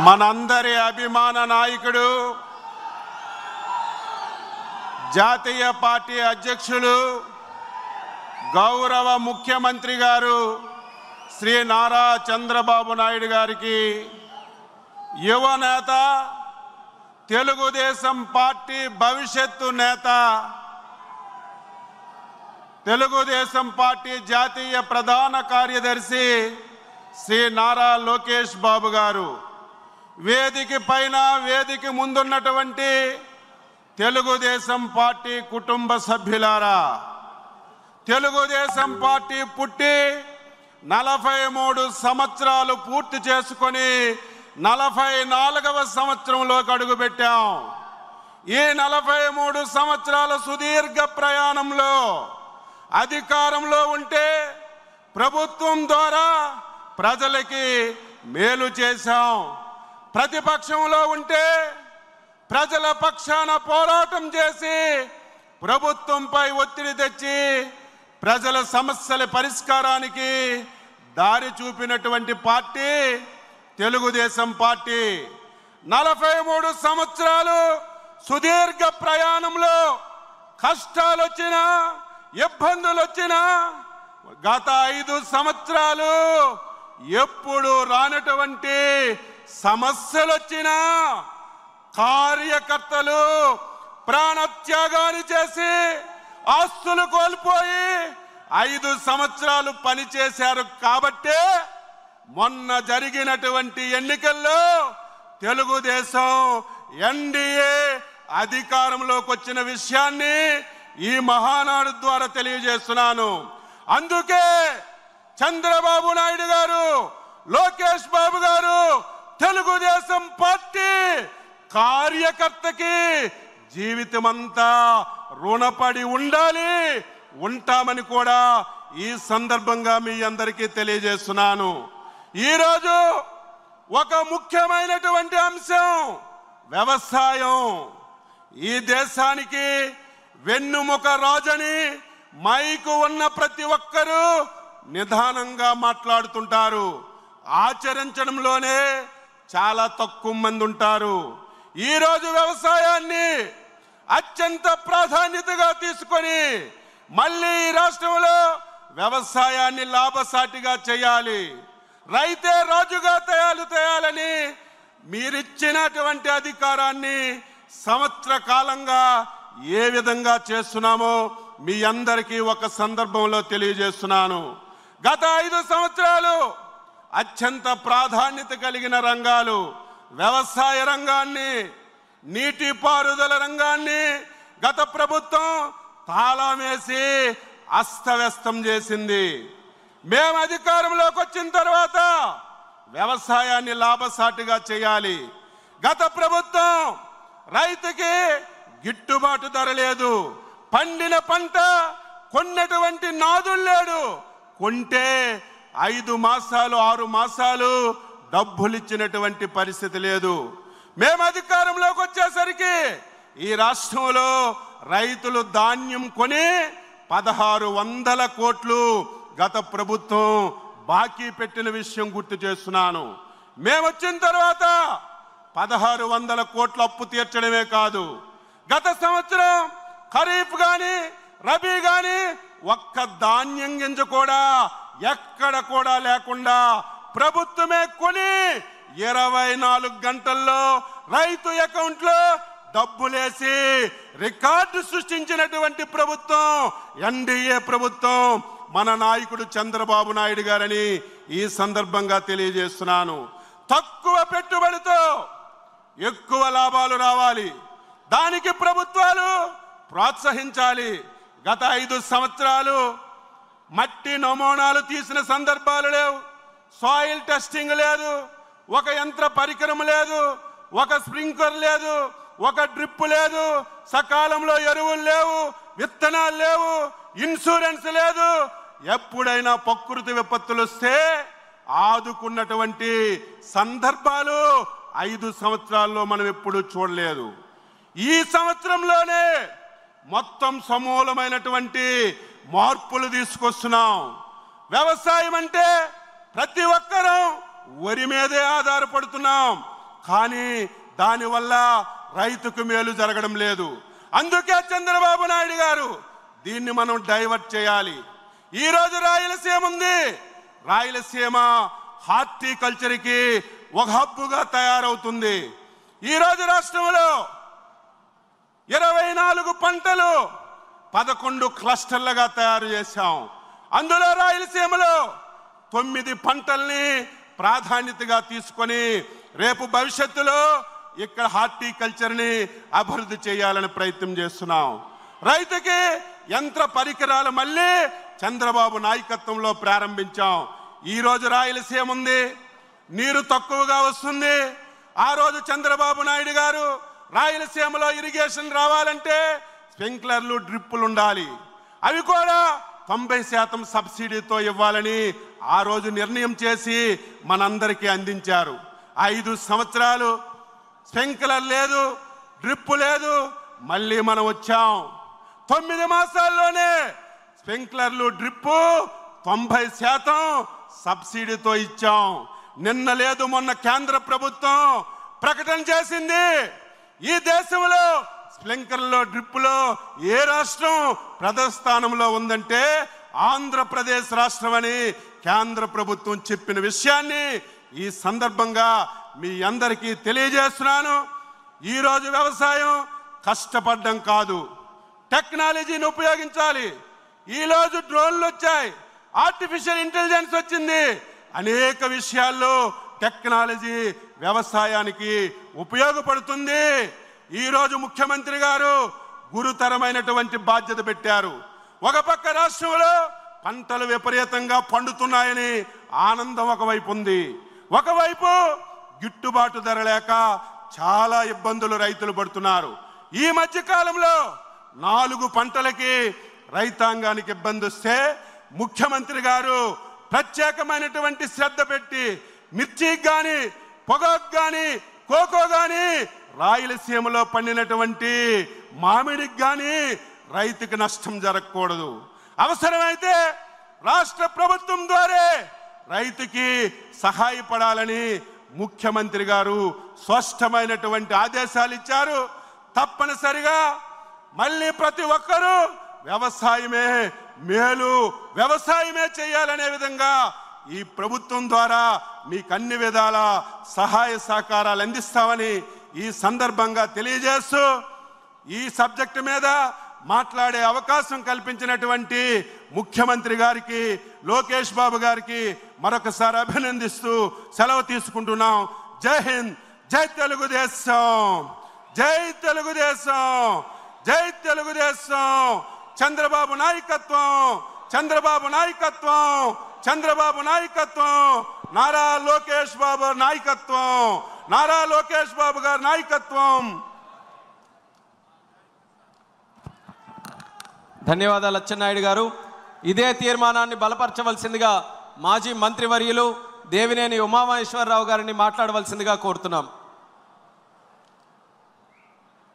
మనందరి అభిమాన నాయకుడు జాతీయ పార్టీ అధ్యక్షులు గౌరవ ముఖ్యమంత్రి గారు శ్రీ నారా చంద్రబాబు నాయుడు గారికి యువ నేత, తెలుగుదేశం పార్టీ భవిష్యత్తు నేత, తెలుగుదేశం పార్టీ జాతీయ ప్రధాన కార్యదర్శి శ్రీ నారా లోకేష్ బాబు గారు, వేదిక పైన వేదిక ముందున్నటువంటి తెలుగుదేశం పార్టీ కుటుంబ సభ్యులారా, తెలుగుదేశం పార్టీ పుట్టి 43 సంవత్సరాలు పూర్తి చేసుకొని 44వ సంవత్సరంలోకి అడుగుపెట్టాం. ఈ 43 సంవత్సరాల సుదీర్ఘ ప్రయాణంలో అధికారంలో ఉంటే ప్రభుత్వం ద్వారా ప్రజలకి మేలు చేశాం, ప్రతిపక్షంలో ఉంటే ప్రజల పక్షాన పోరాటం చేసి ప్రభుత్వంపై ఒత్తిడి తెచ్చి ప్రజల సమస్యల పరిష్కారానికి దారి చూపినటువంటి పార్టీ తెలుగుదేశం పార్టీ. 43 సంవత్సరాలు సుదీర్ఘ ప్రయాణంలో కష్టాలు వచ్చినా, ఇబ్బందులు వచ్చినా, గత 5 సంవత్సరాలు ఎప్పుడు రానటువంటి సమస్యలు వచ్చినా కార్యకర్తలు ప్రాణత్యాగాన్ని చేసి ఆస్తులు కోల్పోయి 5 సంవత్సరాలు పనిచేశారు. కాబట్టే మొన్న జరిగినటువంటి ఎన్నికల్లో తెలుగుదేశం ఎన్డీఏ అధికారంలోకి వచ్చిన విషయాన్ని ఈ మహానాడు ద్వారా తెలియజేస్తున్నాను. అందుకే చంద్రబాబు నాయుడు గారు, లోకేష్ బాబు గారు తెలుగుదేశం పార్టీ కార్యకర్తకి జీవితమంతా రుణపడి ఉండాలి, ఉంటామని కూడా ఈ సందర్భంగా మీ అందరికీ తెలియజేస్తున్నాను. ఈరోజు ఒక ముఖ్యమైనటువంటి అంశం వ్యవసాయం. ఈ దేశానికి వెన్నుముక రాజని మైకు ఉన్న ప్రతి ఒక్కరూ నిదానంగా మాట్లాడుతుంటారు, ఆచరించడంలోనే చాలా తక్కువ మంది ఉంటారు. ఈరోజు వ్యవసాయాన్ని అత్యంత ప్రాధాన్యతగా తీసుకొని మళ్ళీ ఈ రాష్ట్రంలో వ్యవసాయాన్ని లాభసాటిగా చేయాలి, రైతే రాజుగా తయాలని మీరిచ్చినటువంటి అధికారాన్ని సంవత్సర కాలంగా ఏ విధంగా చేస్తున్నామో మీ అందరికీ ఒక సందర్భంలో తెలియజేస్తున్నాను. గత 5 సంవత్సరాలు అత్యంత ప్రాధాన్యత కలిగిన రంగాలు వ్యవసాయ రంగాన్ని, నీటిపారుదల రంగాన్ని గత ప్రభుత్వం తాళం వేసి అస్తవ్యస్తం చేసింది. మేము అధికారంలోకి వచ్చిన తర్వాత వ్యవసాయాన్ని లాభసాటిగా చేయాలి. గత ప్రభుత్వం రైతుకి గిట్టుబాటు ధర లేదు, పండిన పంట కొన్నటువంటి నాదులు లేడు, కొంటే 5 మాసాలు 6 మాసాలు డబ్బులు ఇచ్చినటువంటి పరిస్థితి లేదు. మేము అధికారంలోకి వచ్చేసరికి ఈ రాష్ట్రంలో రైతులు ధాన్యం కొని 1600 కోట్లు గత ప్రభుత్వం బాకీ పెట్టిన విషయం గుర్తు చేస్తున్నాను. మేము వచ్చిన తర్వాత 1600 కోట్ల అప్పు తీర్చడమే కాదు, గత సంవత్సరం ఖరీఫ్ కానీ రబీ కానీ ఒక్క ధాన్యం గింజ కూడా ఎక్కడ కూడా లేకుండా ప్రభుత్వమే కొని 24 గంటల్లో రైతు అకౌంట్లో డబ్బులేసి రికార్డు సృష్టించినటువంటి ప్రభుత్వం ఎన్డీఏ ప్రభుత్వం, మన నాయకుడు చంద్రబాబు నాయుడు గారని ఈ సందర్భంగా తెలియజేస్తున్నాను. తక్కువ పెట్టుబడితో ఎక్కువ లాభాలు రావాలి, దానికి ప్రభుత్వాలు ప్రోత్సహించాలి. గత 5 సంవత్సరాలు మట్టి నమూనాలు తీసిన సందర్భాలు లేవు, సాయిల్ టెస్టింగ్ లేదు, ఒక యంత్ర పరికరం లేదు, ఒక స్ప్రింక్లర్ లేదు, ఒక డ్రిప్ లేదు, సకాలంలో ఎరువులు లేవు, విత్తనాలు లేవు, ఇన్సూరెన్స్ లేదు. ఎప్పుడైనా ప్రకృతి విపత్తులు వస్తే ఆదుకున్నటువంటి సందర్భాలు 5 సంవత్సరాల్లో మనం ఎప్పుడూ చూడలేదు. ఈ సంవత్సరంలోనే మొత్తం సమూలమైనటువంటి మార్పులు తీసుకొస్తున్నాం. వ్యవసాయం అంటే ప్రతి ఒక్కరూ వరి మీదే ఆధారపడుతున్నాం. కానీ దానివల్ల రైతుకు మేలు జరగడం లేదు. అందుకే చంద్రబాబు నాయుడు గారు దీన్ని మనం డైవర్ట్ చేయాలి. ఈరోజు రాయలసీమ ఉంది. రాయలసీమ హార్టికల్చర్కి ఒక హబ్బుగా తయారవుతుంది. ఈరోజు రాష్ట్రంలో 24 పంటలు 11 క్లస్టర్లుగా తయారు చేశాం. అందులో రాయలసీమలో 9 పంటల్ని ప్రాధాన్యతగా తీసుకొని రేపు భవిష్యత్తులో ఇక్కడ హార్టికల్చర్ని అభివృద్ధి చేయాలని ప్రయత్నం చేస్తున్నాం. రైతుకి యంత్ర పరికరాలు మళ్ళీ చంద్రబాబు నాయకత్వంలో ప్రారంభించాం. ఈరోజు రాయలసీమ ఉంది, నీరు తక్కువగా వస్తుంది. ఆ రోజు చంద్రబాబు నాయుడు గారు రాయలసీమలో ఇరిగేషన్ రావాలంటే స్ప్రింక్లర్లు, డ్రిప్పులు ఉండాలి, అవి కూడా 90% సబ్సిడీతో ఇవ్వాలని ఆ రోజు నిర్ణయం చేసి మనందరికీ అందించారు. 5 సంవత్సరాలు స్ప్రింక్లర్ లేదు, డ్రిప్పు లేదు. మళ్ళీ మనం వచ్చాం. 9 మాసాల్లోనే స్ప్రింక్లర్లు, డ్రిప్పు 90% సబ్సిడీతో ఇచ్చాం. నిన్న లేదు మొన్న కేంద్ర ప్రభుత్వం ప్రకటన చేసింది, ఈ దేశంలో స్ప్రింక్లర్లో, డ్రిప్పులో ఏ రాష్ట్రం ప్రథమ స్థానంలో ఉందంటే ఆంధ్రప్రదేశ్ రాష్ట్రం అని కేంద్ర ప్రభుత్వం చెప్పిన విషయాన్ని ఈ సందర్భంగా మీ అందరికీ తెలియజేస్తున్నాను. ఈరోజు వ్యవసాయం కష్టపడడం కాదు, టెక్నాలజీని ఉపయోగించాలి. ఈరోజు డ్రోన్లు వచ్చాయి, ఆర్టిఫిషియల్ ఇంటెలిజెన్స్ వచ్చింది. అనేక విషయాల్లో టెక్నాలజీ వ్యవసాయానికి ఉపయోగపడుతుంది. ఈరోజు ముఖ్యమంత్రి గారు గురుతరమైనటువంటి బాధ్యత పెట్టారు. ఒక పక్క రాష్ట్రంలో పంటలు విపరీతంగా పండుతున్నాయని ఆనందం ఒకవైపు ఉంది, ఒకవైపు గిట్టుబాటు ధర లేక చాలా ఇబ్బందులు రైతులు పడుతున్నారు. ఈ మధ్య కాలంలో 4 పంటలకి రైతాంగానికి ఇబ్బంది వస్తే ముఖ్యమంత్రి గారు ప్రత్యేకమైనటువంటి శ్రద్ధ పెట్టి మిర్చికి కానీ, పొగాకు కానీ, కోకో కానీ, రాయలసీమలో పండినటువంటి మామిడికి కానీ రైతుకు నష్టం జరగకూడదు. అవసరమైతే రాష్ట్ర ప్రభుత్వం ద్వారా రైతుకి సహాయపడాలని ముఖ్యమంత్రి గారు స్పష్టమైనటువంటి ఆదేశాలు ఇచ్చారు. తప్పనిసరిగా మళ్ళీ ప్రతి ఒక్కరూ వ్యవసాయమే మేలు, వ్యవసాయమే చేయాలనే విధంగా ఈ ప్రభుత్వం ద్వారా మీకు అన్ని విధాల సహాయ సహకారాలు అందిస్తామని ఈ సందర్భంగా తెలియజేస్తూ ఈ సబ్జెక్టు మీద మాట్లాడే అవకాశం కల్పించినటువంటి ముఖ్యమంత్రి గారికి, లోకేష్ బాబు గారికి మరొకసారి అభినందిస్తూ సెలవు తీసుకుంటున్నాం. జై హింద్, జై తెలుగుదేశం, జై తెలుగుదేశం, జై తెలుగుదేశం. చంద్రబాబు నాయకత్వం, చంద్రబాబు నాయకత్వం, చంద్రబాబు నాయకత్వం, నారా లోకేష్ బాబు నాయకత్వం, నారా లోకేష్ బాబు గారి నాయకత్వం. ధన్యవాదాలు అచ్చెన్నాయుడు గారు. ఇదే తీర్మానాన్ని బలపరచవలసిందిగా మాజీ మంత్రివర్యులు దేవినేని ఉమామహేశ్వరరావు గారిని మాట్లాడవలసిందిగా కోరుతున్నాం.